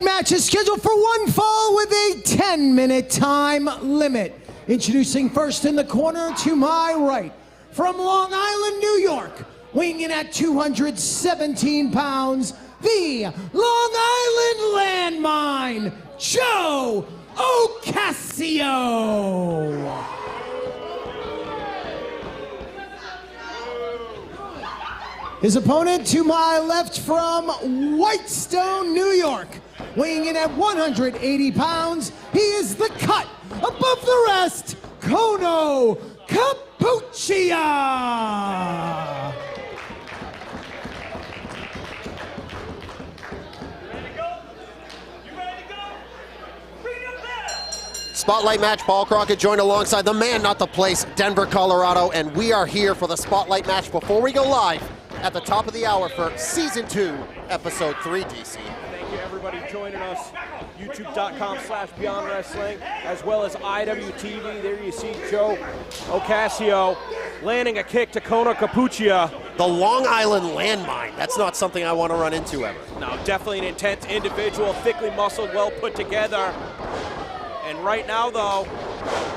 Match is scheduled for one fall with a 10-minute time limit. Introducing first in the corner to my right, from Long Island, New York, weighing in at 217 pounds, the Long Island Landmine, Joe Ocasio. His opponent to my left from Whitestone, New York, weighing in at 180 pounds, he is the cut above the rest, Cono Cappuccia. Spotlight match, Paul Crockett joined alongside the man, not the place, Denver, Colorado, and we are here for the Spotlight match before we go live at the top of the hour for Season 2, Episode 3, DC. Thank you, everybody, joining us. YouTube.com/Beyond Wrestling, as well as IWTV. There you see Joe Ocasio landing a kick to Cono Cappuccia. The Long Island Landmine. That's not something I want to run into ever. No, definitely an intense individual, thickly muscled, well put together. And right now, though,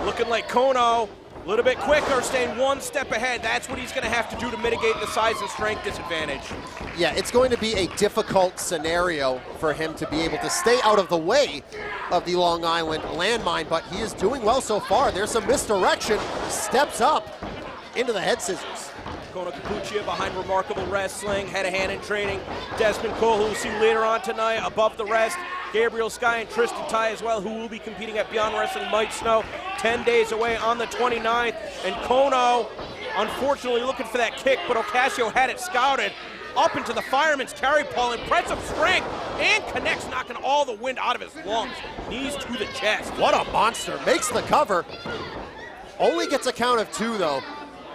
looking like Cono, a little bit quicker, staying one step ahead. That's what he's going to have to do to mitigate the size and strength disadvantage. Yeah, it's going to be a difficult scenario for him to be able to stay out of the way of the Long Island Landmine, but he is doing well so far. There's some misdirection, steps up into the head scissors. Cono Cappuccia behind remarkable wrestling, head of hand in training. Desmond Cole, who we'll see later on tonight, above the rest. Gabriel Sky and Tristan Ty as well, who will be competing at Beyond Wrestling Mike Snow 10 days away on the 29th. And Cono, unfortunately, looking for that kick, but Ocasio had it scouted up into the fireman's carry pole. Impressive strength, and connects, knocking all the wind out of his lungs. Knees to the chest. What a monster. Makes the cover. Only gets a count of 2, though.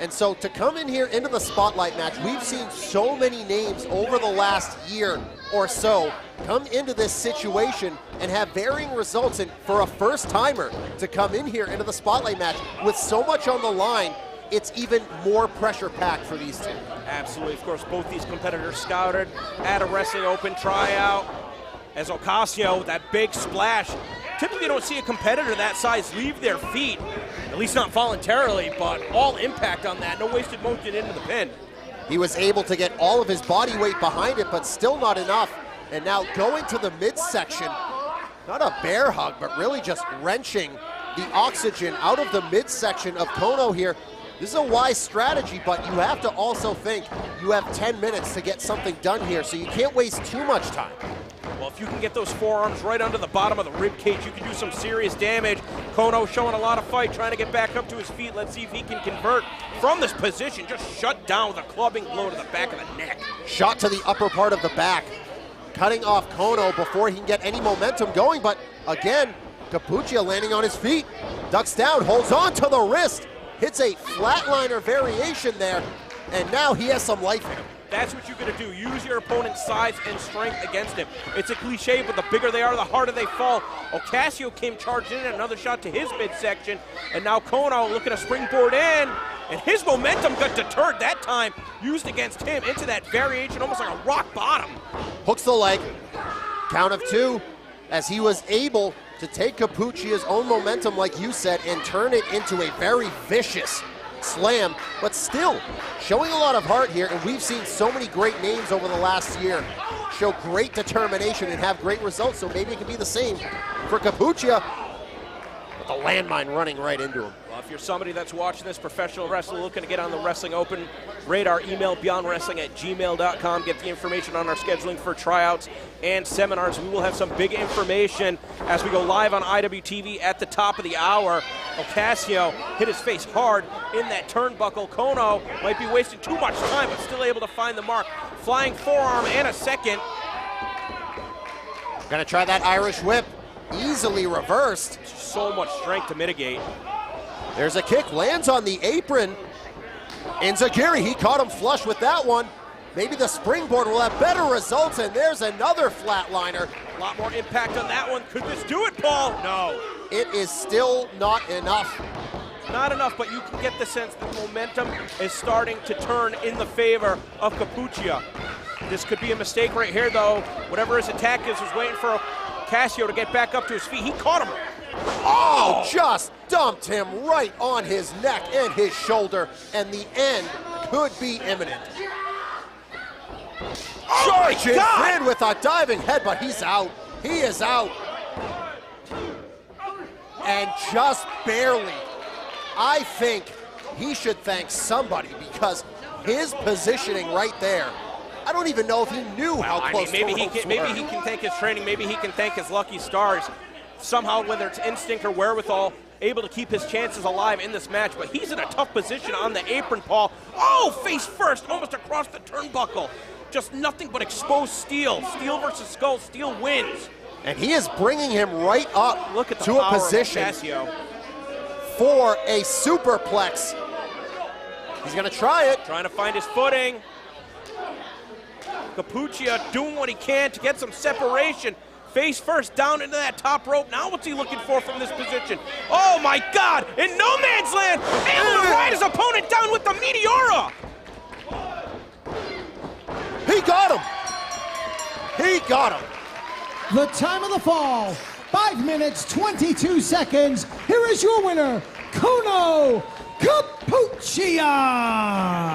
And so to come in here into the Spotlight match, we've seen so many names over the last year or so come into this situation and have varying results. And for a first-timer to come in here into the Spotlight match with so much on the line, it's even more pressure-packed for these two. Absolutely. Of course, both these competitors scouted at a Wrestling Open tryout. As Ocasio, that big splash. Typically don't see a competitor that size leave their feet, at least not voluntarily, but all impact on that. No wasted motion into the pin. He was able to get all of his body weight behind it, but still not enough. And now going to the midsection, not a bear hug, but really just wrenching the oxygen out of the midsection of Cono here. This is a wise strategy, but you have to also think you have 10 minutes to get something done here, so you can't waste too much time. Well, if you can get those forearms right under the bottom of the rib cage, you can do some serious damage. Cono showing a lot of fight, trying to get back up to his feet. Let's see if he can convert from this position. Just shut down with a clubbing blow to the back of the neck. Shot to the upper part of the back, cutting off Cono before he can get any momentum going. But again, Cappuccia landing on his feet, ducks down, holds on to the wrist, hits a flatliner variation there, and now he has some life in him. That's what you're going to do. Use your opponent's size and strength against him. It's a cliche, but the bigger they are, the harder they fall. Ocasio came charged in, another shot to his midsection, and now Cono looking to springboard in, and his momentum got deterred that time, used against him into that variation, almost like a rock bottom. Hooks the leg, count of 2, as he was able to take Cappuccia's own momentum, like you said, and turn it into a very vicious slam, but still showing a lot of heart here. And we've seen so many great names over the last year show great determination and have great results, so maybe it can be the same for Cappuccia. But the landmine running right into him. Well, if you're somebody that's watching this, professional wrestler looking to get on the Wrestling Open radar, email beyondwrestling@gmail.com. Get the information on our scheduling for tryouts and seminars. We will have some big information as we go live on IWTV at the top of the hour. Ocasio hit his face hard in that turnbuckle. Cono might be wasting too much time, but still able to find the mark. Flying forearm and a second. Gonna try that Irish whip. Easily reversed. So much strength to mitigate. There's a kick, lands on the apron. Inzaguri, he caught him flush with that one. Maybe the springboard will have better results, and there's another flatliner. A lot more impact on that one. Could this do it, Paul? No. It is still not enough. Not enough, but you can get the sense that momentum is starting to turn in the favor of Cappuccia. This could be a mistake right here, though. Whatever his attack is, was waiting for Ocasio to get back up to his feet. He caught him. Oh, just dumped him right on his neck and his shoulder, and the end could be imminent. Charges in with a diving headbutt. He's out. He is out. And just barely. I think he should thank somebody because his positioning right there, I don't even know if he knew how close maybe the he ropes can, maybe were. he can thank his training. Maybe he can thank his lucky stars. Somehow, whether it's instinct or wherewithal, able to keep his chances alive in this match. But he's in a tough position on the apron, Paul. Oh, face first, almost across the turnbuckle. Just nothing but exposed steel. Steel versus skull. Steel wins. And he is bringing him right up Look at the to a power position of Ocasio. for a superplex. He's going to try it. Trying to find his footing. Cappuccia doing what he can to get some separation. Face first down into that top rope. Now what's he looking for from this position? Oh my God! In no man's land! Able to ride his opponent down with the Meteora! He got him. He got him. The time of the fall, 5 minutes, 22 seconds. Here is your winner, Cono Cappuccia.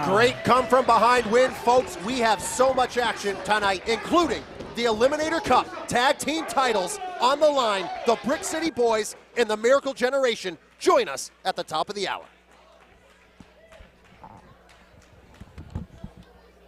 Great come from behind win, folks. We have so much action tonight, including the Eliminator Cup tag team titles on the line. The Brick City Boys and the Miracle Generation join us at the top of the hour.